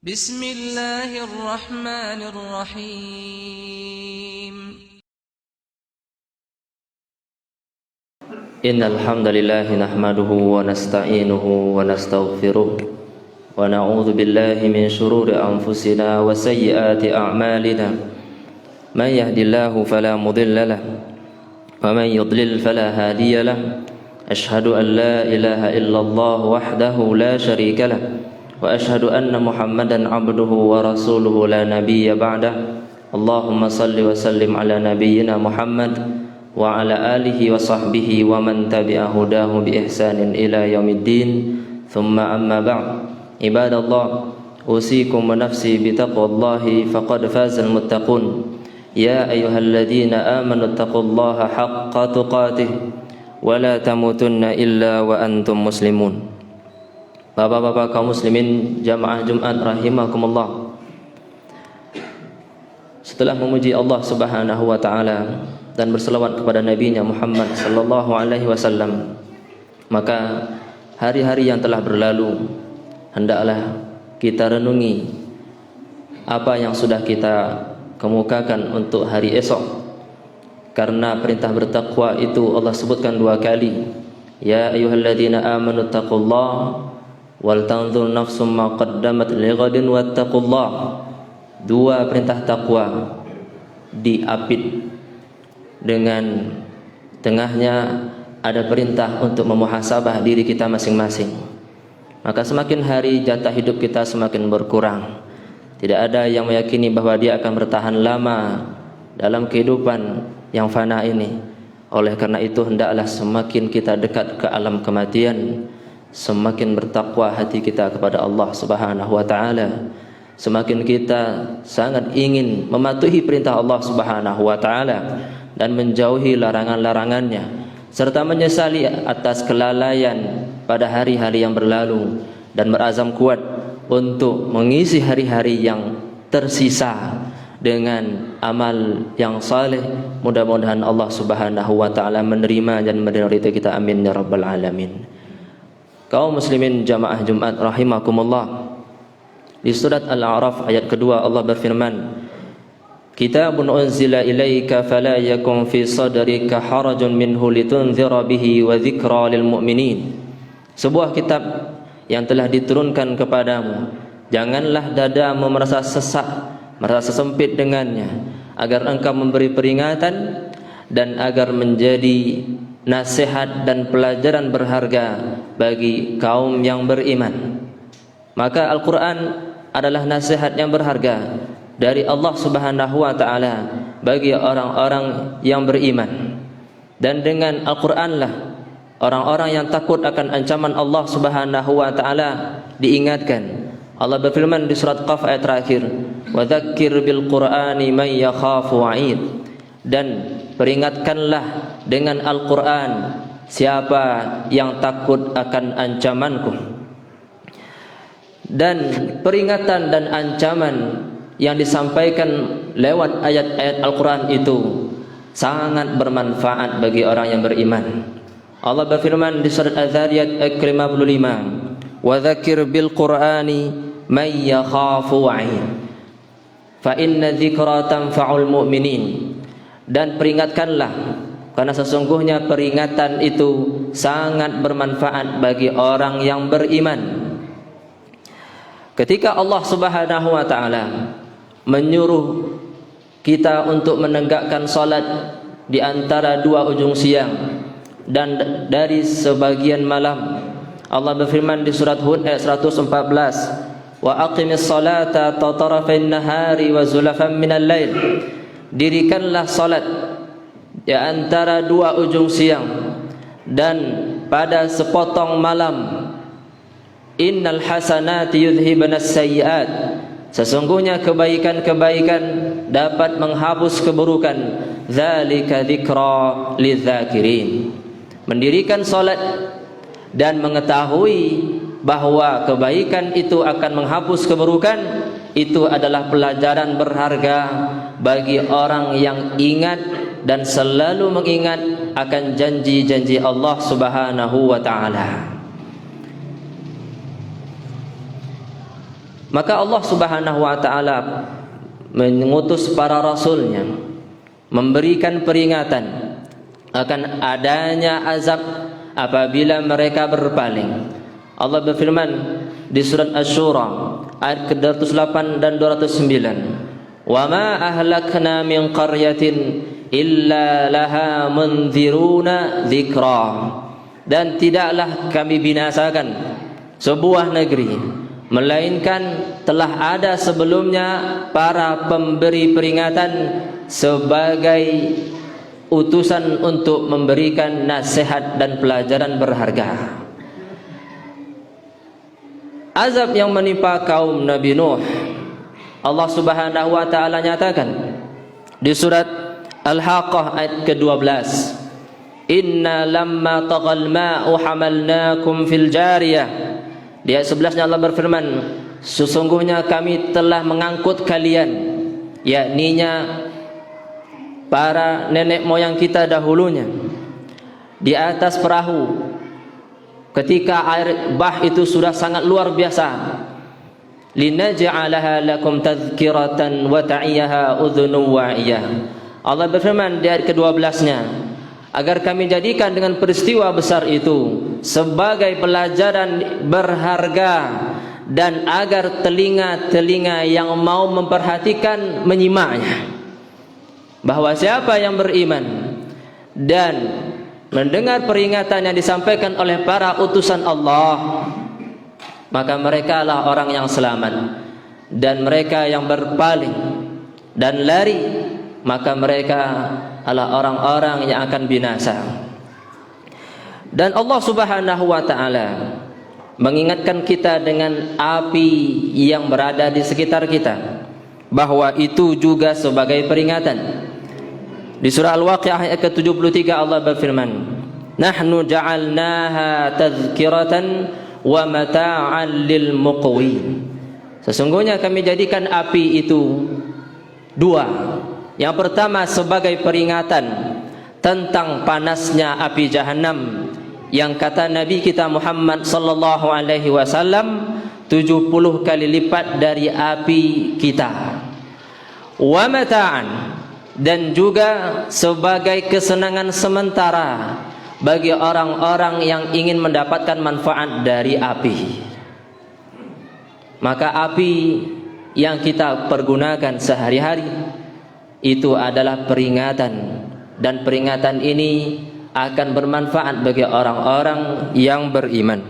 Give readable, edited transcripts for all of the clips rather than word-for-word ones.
بسم الله الرحمن الرحيم إن الحمد لله نحمده ونستعينه ونستغفره ونعوذ بالله من شرور أنفسنا وسيئات أعمالنا من يهد الله فلا مضل له ومن يضلل فلا هادي له أشهد أن لا إله إلا الله وحده لا شريك له وأشهد أن محمدا عبده ورسوله لا نبي بعده اللهم صل وسلم على نبينا محمد وعلى آله وصحبه ومن تبع هداه بإحسان إلى يوم الدين ثم أما بعد عباد الله أوصيكم ونفسي بتقوى الله فقد فاز المتقون يا أيها الذين آمنوا اتقوا الله حق تقاته ولا تموتن إلا وأنتم مسلمون. Bapak-bapak kaum muslimin jamaah Jumat rahimakumullah. Setelah memuji Allah Subhanahu wa taala dan berselawat kepada nabinya Muhammad sallallahu alaihi wasallam, maka hari-hari yang telah berlalu hendaklah kita renungi apa yang sudah kita kemukakan untuk hari esok. Karena perintah bertakwa itu Allah sebutkan dua kali. Ya ayyuhalladzina amanu taqullaha wal tanzur nafsum ma qaddamat lighadin wattaqullah. Dua perintah takwa diapit dengan tengahnya ada perintah untuk memuhasabah diri kita masing-masing. Maka semakin hari jatah hidup kita semakin berkurang. Tidak ada yang meyakini bahwa dia akan bertahan lama dalam kehidupan yang fana ini. Oleh karena itu hendaklah semakin kita dekat ke alam kematian, semakin bertakwa hati kita kepada Allah Subhanahu wa taala, semakin kita sangat ingin mematuhi perintah Allah Subhanahu wa taala dan menjauhi larangan-larangannya, serta menyesali atas kelalaian pada hari-hari yang berlalu dan berazam kuat untuk mengisi hari-hari yang tersisa dengan amal yang saleh. Mudah-mudahan Allah Subhanahu wa taala menerima dan meridai kita, amin ya rabbal alamin. Kaum muslimin jamaah Jumat rahimakumullah, di surat Al-A'raf ayat kedua Allah berfirman, Kitabun unzila ilaika fala yakun fi sadrika harajun minhu litunzira bihi wa dzikra lil mu'minin. Sebuah kitab yang telah diturunkan kepadamu, janganlah dadamu merasa sesak, merasa sempit dengannya, agar engkau memberi peringatan dan agar menjadi nasihat dan pelajaran berharga bagi kaum yang beriman. Maka Al-Quran adalah nasihat yang berharga dari Allah Subhanahu wa ta'ala bagi orang-orang yang beriman. Dan dengan Al-Quranlah orang-orang yang takut akan ancaman Allah Subhanahu wa ta'ala diingatkan. Allah berfirman di surat Qaf ayat terakhir, wa dzakir bil qur'ani man yakhafu wa'id. Dan peringatkanlah dengan Al-Quran siapa yang takut akan ancamanku. Dan peringatan dan ancaman yang disampaikan lewat ayat-ayat Al-Quran itu sangat bermanfaat bagi orang yang beriman. Allah berfirman di surat Az-Zariyat ayat 55, wa dzakir bil qur'ani man yakhafu wa'id fa inna dzikra tanfa'ul mu'minin. Dan peringatkanlah, karena sesungguhnya peringatan itu sangat bermanfaat bagi orang yang beriman. Ketika Allah Subhanahu wa ta'ala menyuruh kita untuk menegakkan salat di antara dua ujung siang dan dari sebagian malam, Allah berfirman di surat Hud ayat 114, wa aqimis salata tarafin nahari wa zulafan minal lail. Dirikanlah salat di antara dua ujung siang dan pada sepotong malam. Innal hasanati yudhibanas sayyi'at. Sesungguhnya kebaikan-kebaikan dapat menghapus keburukan. Dzalika dzikra lidzakirin. Mendirikan salat dan mengetahui bahwa kebaikan itu akan menghapus keburukan, itu adalah pelajaran berharga bagi orang yang ingat dan selalu mengingat akan janji-janji Allah Subhanahu wa ta'ala. Maka Allah Subhanahu wa taala mengutus para rasulnya memberikan peringatan akan adanya azab apabila mereka berpaling. Allah berfirman di surat Asy-Syura ayat ke-208 dan 209, "Wa ma ahlakna min qaryatin illa laha mundziruna dzikra." Dan tidaklah kami binasakan sebuah negeri melainkan telah ada sebelumnya para pemberi peringatan sebagai utusan untuk memberikan nasihat dan pelajaran berharga. Azab yang menimpa kaum Nabi Nuh, Allah Subhanahu wa taala nyatakan di surat Al-Haqqah ayat ke-12, "Inna lamma taghal ma'u hamalnakum fil jariyah." Di ayat 11-nya Allah berfirman, sesungguhnya kami telah mengangkut kalian, yakninya para nenek moyang kita dahulunya, di atas perahu ketika air bah itu sudah sangat luar biasa. "Linaj'alaha lakum tadhkiratan wa ta'iyaha udhunun wa'iyah." Allah berfirman di ayat ke-12-nya, agar kami jadikan dengan peristiwa besar itu sebagai pelajaran berharga dan agar telinga-telinga yang mau memperhatikan menyimaknya. Bahwa siapa yang beriman dan mendengar peringatan yang disampaikan oleh para utusan Allah, maka mereka lah orang yang selamat. Dan mereka yang berpaling dan lari, maka mereka adalah orang-orang yang akan binasa. Dan Allah Subhanahu wa taala mengingatkan kita dengan api yang berada di sekitar kita, bahwa itu juga sebagai peringatan. Di surah Al-Waqi'ah ayat ke-73 Allah berfirman, "Nahnu ja'alnaha tadhkiratan wa mata'an lil muqwin." Sesungguhnya kami jadikan api itu dua. Yang pertama sebagai peringatan tentang panasnya api Jahannam, yang kata Nabi kita Muhammad sallallahu alaihi wasallam 70 kali lipat dari api kita. Wa mata'an, dan juga sebagai kesenangan sementara bagi orang-orang yang ingin mendapatkan manfaat dari api. Maka api yang kita pergunakan sehari-hari itu adalah peringatan, dan peringatan ini akan bermanfaat bagi orang-orang yang beriman.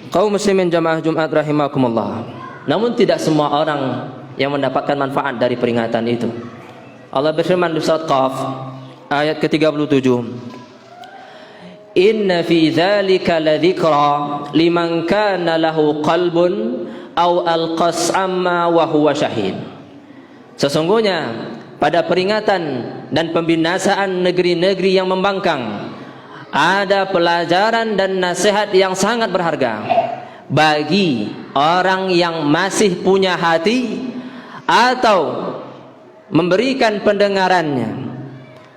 Kaum muslimin jamaah Jumat rahimakumullah, namun tidak semua orang yang mendapatkan manfaat dari peringatan itu. Allah berfirman di surat Qaf ayat ke-37, "Inna fi dzalika ladzikra liman kana lahu qalbun aw alqas amma wa huwa syahid." Sesungguhnya pada peringatan dan pembinasaan negeri-negeri yang membangkang ada pelajaran dan nasihat yang sangat berharga bagi orang yang masih punya hati atau memberikan pendengarannya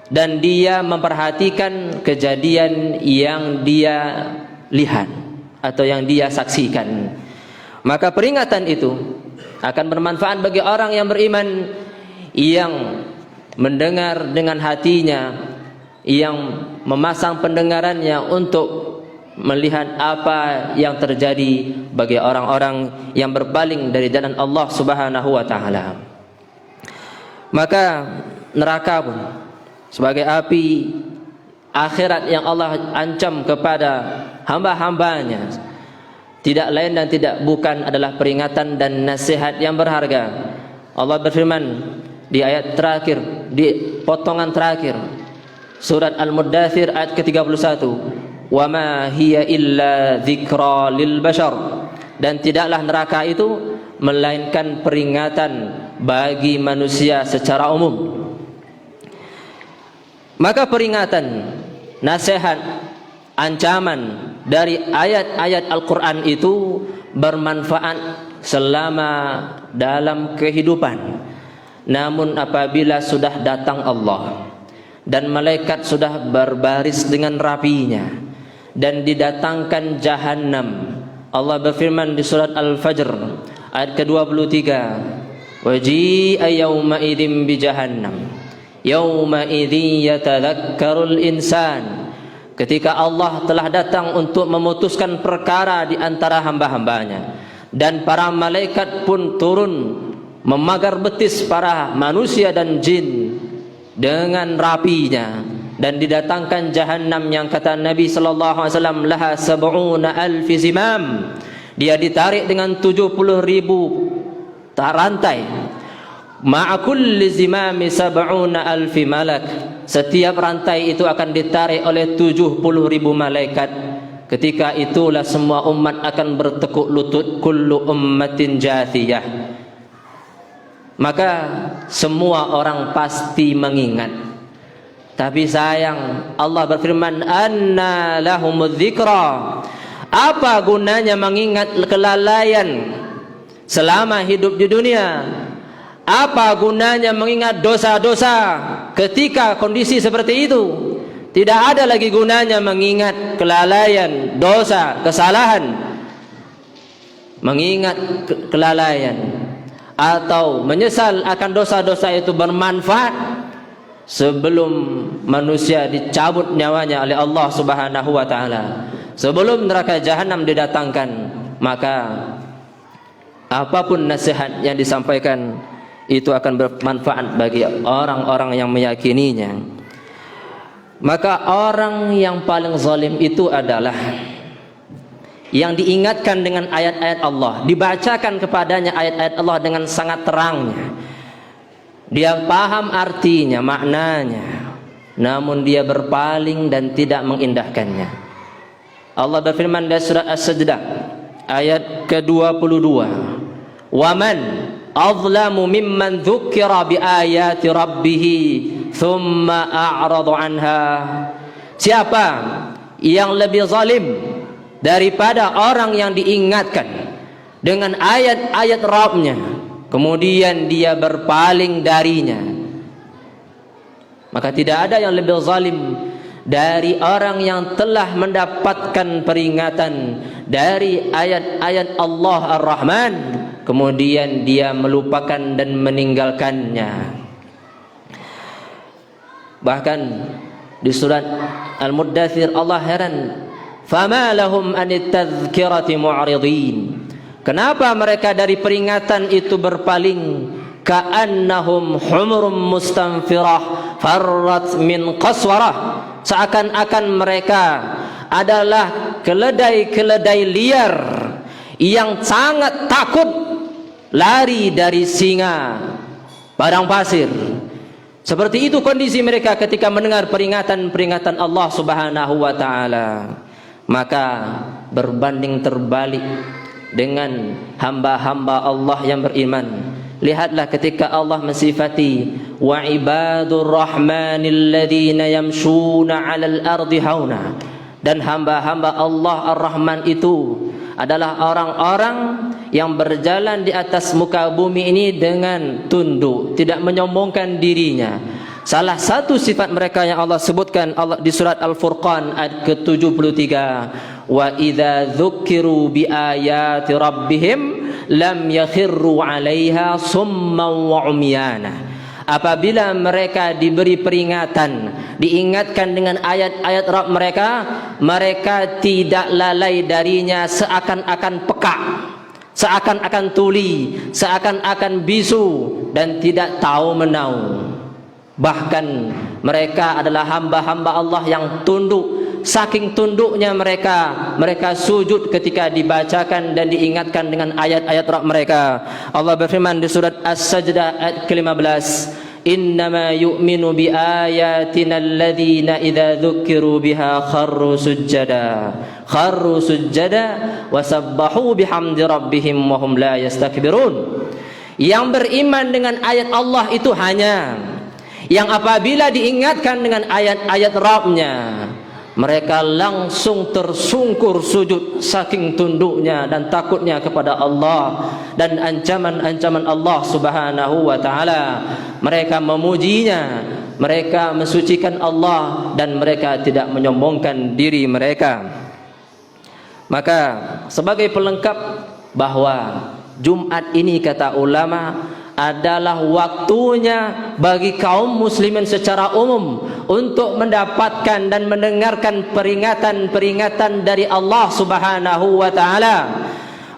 dan dia memperhatikan kejadian yang dia lihat atau yang dia saksikan. Maka peringatan itu akan bermanfaat bagi orang yang beriman, yang mendengar dengan hatinya, yang memasang pendengarannya untuk melihat apa yang terjadi bagi orang-orang yang berpaling dari jalan Allah Subhanahu wa taala. Maka neraka pun sebagai api akhirat yang Allah ancam kepada hamba-hambanya, tidak lain dan tidak bukan adalah peringatan dan nasihat yang berharga. Allah berfirman di ayat terakhir, di potongan terakhir surat Al-Muddathir ayat ke-31, "Wa ma hiya illa dzikra lil bashar." Dan tidaklah neraka itu melainkan peringatan bagi manusia secara umum. Maka peringatan, nasihat, ancaman dari ayat-ayat Al-Quran itu bermanfaat selama dalam kehidupan. Namun apabila sudah datang Allah dan malaikat sudah berbaris dengan rapinya dan didatangkan Jahannam Allah berfirman di surat Al-Fajr ayat ke-23, waji'a yawma idzin bi jahannam yawma idzin yatadhakkarul insan. Ketika Allah telah datang untuk memutuskan perkara di antara hamba-hambanya, dan para malaikat pun turun memagar betis para manusia dan jin dengan rapinya, dan didatangkan jahannam yang kata Nabi sallallahu alaihi wasallam laha sab'una alfi zimam, dia ditarik dengan 70.000 rantai. Ma'a kulli zimami sab'una alfi malak, setiap rantai itu akan ditarik oleh 70.000 malaikat. Ketika itulah semua umat akan bertekuk lutut, kullu ummatin jathiyah. Maka semua orang pasti mengingat. Tapi sayang, Allah berfirman, anna lahumudz dzikra. Apa gunanya mengingat kelalaian selama hidup di dunia? Apa gunanya mengingat dosa-dosa ketika kondisi seperti itu? Tidak ada lagi gunanya mengingat kelalaian, dosa, kesalahan. Mengingat kelalaian atau menyesal akan dosa-dosa itu bermanfaat sebelum manusia dicabut nyawanya oleh Allah Subhanahu wa taala. Sebelum neraka jahanam didatangkan, maka apapun nasihat yang disampaikan itu akan bermanfaat bagi orang-orang yang meyakininya. Maka orang yang paling zalim itu adalah yang diingatkan dengan ayat-ayat Allah, dibacakan kepadanya ayat-ayat Allah dengan sangat terangnya, dia paham artinya, maknanya, namun dia berpaling dan tidak mengindahkannya. Allah berfirman dalam surah As-Sajdah ayat ke-22, waman azlamu mimman dzukira biayati rabbih thumma a'rada anha. Siapa yang lebih zalim daripada orang yang diingatkan dengan ayat-ayat Rabb-nya kemudian dia berpaling darinya? Maka tidak ada yang lebih zalim dari orang yang telah mendapatkan peringatan dari ayat-ayat Allah Ar-Rahman kemudian dia melupakan dan meninggalkannya. Bahkan di surat Al-Muddathir Allah heran, fama lahum anit tadhkirati mu'ridin. Kenapa mereka dari peringatan itu berpaling? Ka'annahum humurum mustanfirah farrat min qaswarah. Seakan-akan mereka adalah keledai-keledai liar yang sangat takut lari dari singa padang pasir. Seperti itu kondisi mereka ketika mendengar peringatan-peringatan Allah Subhanahu wa taala. Maka berbanding terbalik dengan hamba-hamba Allah yang beriman. Lihatlah ketika Allah mensifati wa ibadur rahmanil ladzina yamshuna 'alal ardi hauna, dan hamba-hamba Allah Ar-Rahman itu adalah orang-orang yang berjalan di atas muka bumi ini dengan tunduk, tidak menyombongkan dirinya. Salah satu sifat mereka yang Allah sebutkan Allah di surat Al-Furqan ayat ke-73, wa idza dzukiru bi ayati rabbihim lam yakhirru 'alaiha summan wa umyana. Apabila mereka diberi peringatan, diingatkan dengan ayat-ayat Rabb mereka, mereka tidak lalai darinya, seakan-akan peka, seakan-akan tuli, seakan-akan bisu dan tidak tahu menau. Bahkan mereka adalah hamba-hamba Allah yang tunduk. Saking tunduknya mereka sujud ketika dibacakan dan diingatkan dengan ayat-ayat Rabb mereka. Allah berfirman di surat As-Sajdah ayat ke-15, innama yu'minu bi ayatina alladhina idza dzukiru biha kharru sujjada wa sabbahu bihamdi rabbihim wa hum la yastakbirun. Yang beriman dengan ayat Allah itu hanya yang apabila diingatkan dengan ayat-ayat Rabb-nya, mereka langsung tersungkur sujud saking tunduknya dan takutnya kepada Allah dan ancaman-ancaman Allah Subhanahu wa taala. Mereka memujinya, mereka mensucikan Allah dan mereka tidak menyombongkan diri mereka. Maka sebagai pelengkap bahwa Jumat ini kata ulama adalah waktunya bagi kaum muslimin secara umum untuk mendapatkan dan mendengarkan peringatan-peringatan dari Allah Subhanahu wa taala.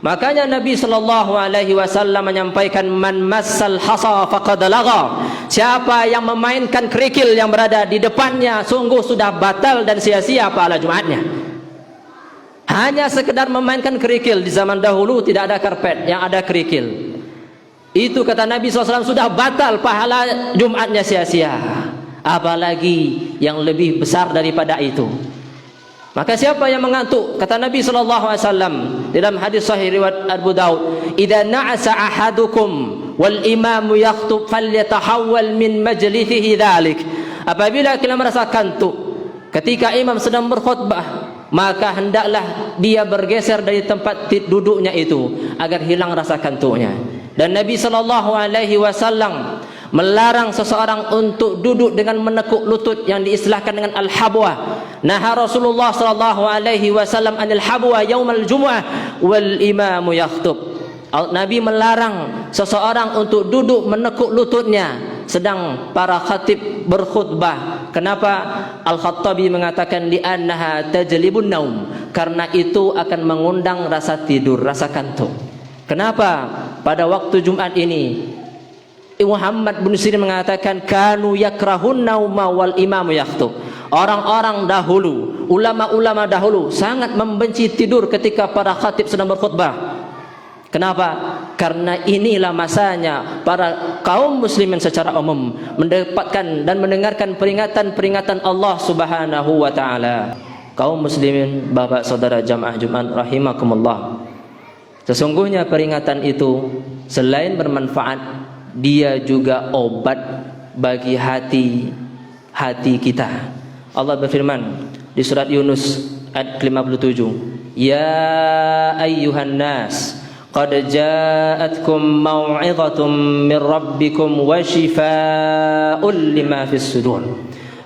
Makanya Nabi sallallahu alaihi wasallam menyampaikan, man massal hasa faqad lagha. Siapa yang memainkan kerikil yang berada di depannya sungguh sudah batal dan sia-sia pahala Jumatnya. Hanya sekedar memainkan kerikil, di zaman dahulu tidak ada karpet, yang ada kerikil. Itu kata Nabi SAW sudah batal, pahala Jumatnya sia-sia. Apalagi yang lebih besar daripada itu. Maka siapa yang mengantuk? Kata Nabi SAW dalam hadis sahih riwayat Abu Daud, "Idza na'asa ahadukum wal imamu yakhutub falyatahawwal min majlisihi dzalik." Apabila kalian merasa kantuk ketika imam sedang berkhutbah, maka hendaklah dia bergeser dari tempat duduknya itu agar hilang rasa kantuknya. Dan Nabi SAW melarang seseorang untuk duduk dengan menekuk lutut yang diistilahkan dengan al-habwa. Naha Rasulullah SAW anil habwa yaumal jumu'ah wal imamu yakhutub. Nabi melarang seseorang untuk duduk menekuk lututnya sedang para khatib berkhutbah. Kenapa? Al-Khattabi mengatakan li'annaha tajlibun naum, karena itu akan mengundang rasa tidur, rasa kantuk. Kenapa? Pada waktu Jumat ini Muhammad bin Sirin mengatakan kanu yakrahun nauma wal imamu yakhutub. Orang-orang dahulu, ulama-ulama dahulu sangat membenci tidur ketika para khatib sedang berkhutbah. Kenapa? Karena inilah masanya para kaum muslimin secara umum mendapatkan dan mendengarkan peringatan-peringatan Allah Subhanahu wa taala. Kaum muslimin, bapak saudara jamaah Jumat rahimakumullah. Sesungguhnya peringatan itu selain bermanfaat, dia juga obat bagi hati kita. Allah berfirman di surat Yunus ayat 57, "Ya ayyuhan nas, qad ja'atkum mau'izatun min rabbikum wa shifaa'un lima fis sudur."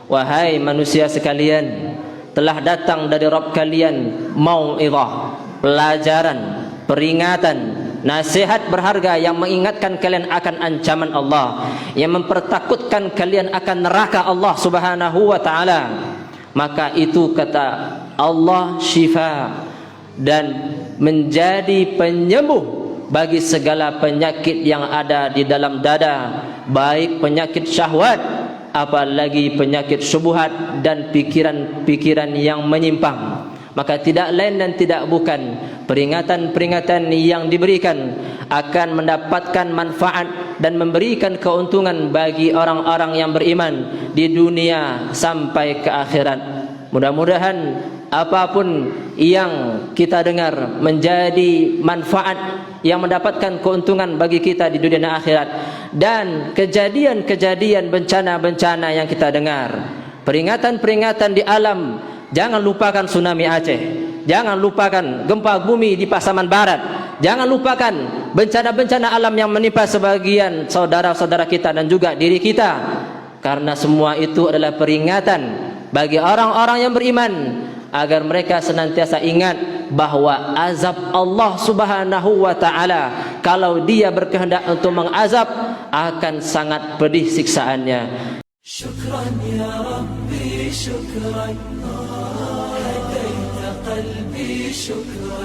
Wahai manusia sekalian, telah datang dari Rabb kalian mau'izah, pelajaran, peringatan, nasihat berharga yang mengingatkan kalian akan ancaman Allah, yang mempertakutkan kalian akan neraka Allah Subhanahu wa taala. Maka itu kata Allah syifa dan menjadi penyembuh bagi segala penyakit yang ada di dalam dada, baik penyakit syahwat apalagi penyakit syubhat dan pikiran-pikiran yang menyimpang. Maka tidak lain dan tidak bukan peringatan-peringatan yang diberikan akan mendapatkan manfaat dan memberikan keuntungan bagi orang-orang yang beriman di dunia sampai ke akhirat. Mudah-mudahan apapun yang kita dengar menjadi manfaat yang mendapatkan keuntungan bagi kita di dunia dan akhirat. Dan kejadian-kejadian bencana-bencana yang kita dengar, peringatan-peringatan di alam. Jangan lupakan tsunami Aceh, jangan lupakan gempa bumi di Pasaman Barat, jangan lupakan bencana-bencana alam yang menimpa sebagian saudara-saudara kita dan juga diri kita. Karena semua itu adalah peringatan bagi orang-orang yang beriman agar mereka senantiasa ingat bahwa azab Allah Subhanahu wa taala kalau Dia berkehendak untuk mengazab akan sangat pedih siksaannya. Syukran ya Rabbi, syukran هديت قلبي شكرا